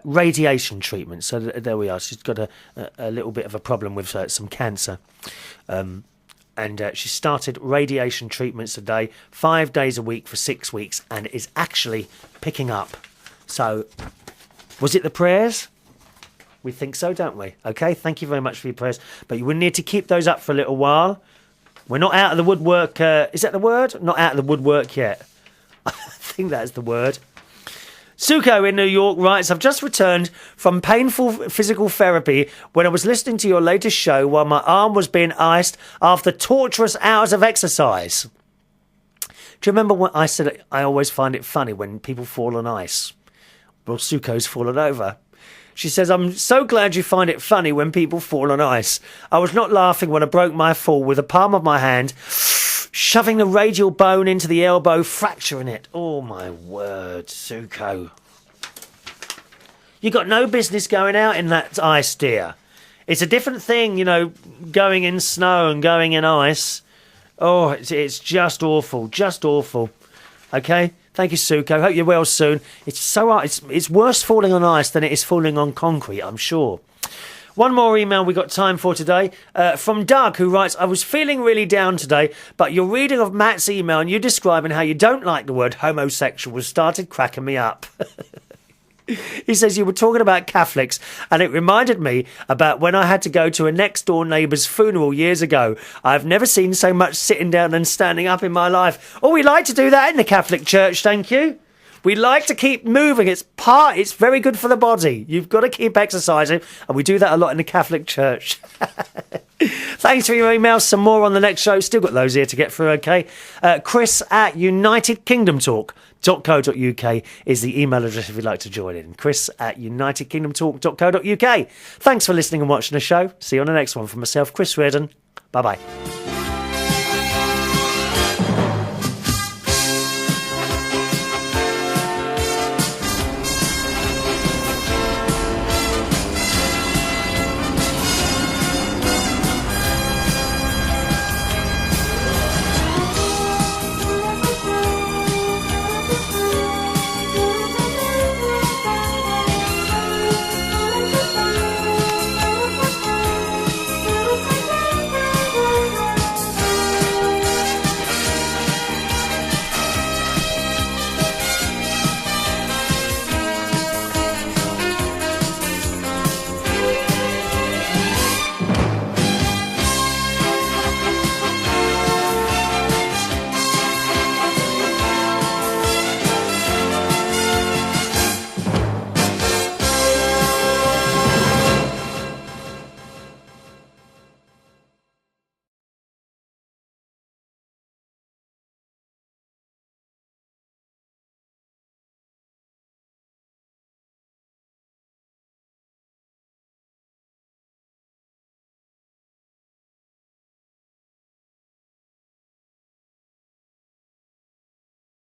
A: radiation treatment. So there we are. She's got a little bit of a problem with some cancer. and she started radiation treatments a day, 5 days a week for 6 weeks, and is actually picking up. So, was it the prayers? We think so, don't we? Okay, thank you very much for your prayers. But you will need to keep those up for a little while. We're not out of the woodwork. Is that the word? Not out of the woodwork yet. I think that's the word. Suko in New York writes, I've just returned from painful physical therapy when I was listening to your latest show while my arm was being iced after torturous hours of exercise. Do you remember when I said I always find it funny when people fall on ice? Well, Suko's fallen over. She says, I'm so glad you find it funny when people fall on ice. I was not laughing when I broke my fall with the palm of my hand, shoving the radial bone into the elbow, fracturing it. Oh, my word, Suko. You got no business going out in that ice, dear. It's a different thing, you know, going in snow and going in ice. Oh, it's just awful, just awful. Okay? Thank you, Suko. Hope you're well soon. It's so hard. It's worse falling on ice than it is falling on concrete, I'm sure. One more email we got time for today from Doug, who writes, I was feeling really down today, but your reading of Matt's email and you describing how you don't like the word homosexual started cracking me up. He says you were talking about Catholics and it reminded me about when I had to go to a next door neighbour's funeral years ago. I've never seen so much sitting down and standing up in my life. Oh, we like to do that in the Catholic Church, thank you. We like to keep moving. It's very good for the body. You've got to keep exercising, and we do that a lot in the Catholic Church. Thanks for your emails. Some more on the next show. Still got those here to get through, okay? Chris at unitedkingdomtalk.co.uk is the email address if you'd like to join in. Chris at unitedkingdomtalk.co.uk. Thanks for listening and watching the show. See you on the next one. From myself, Chris Reardon. Bye-bye.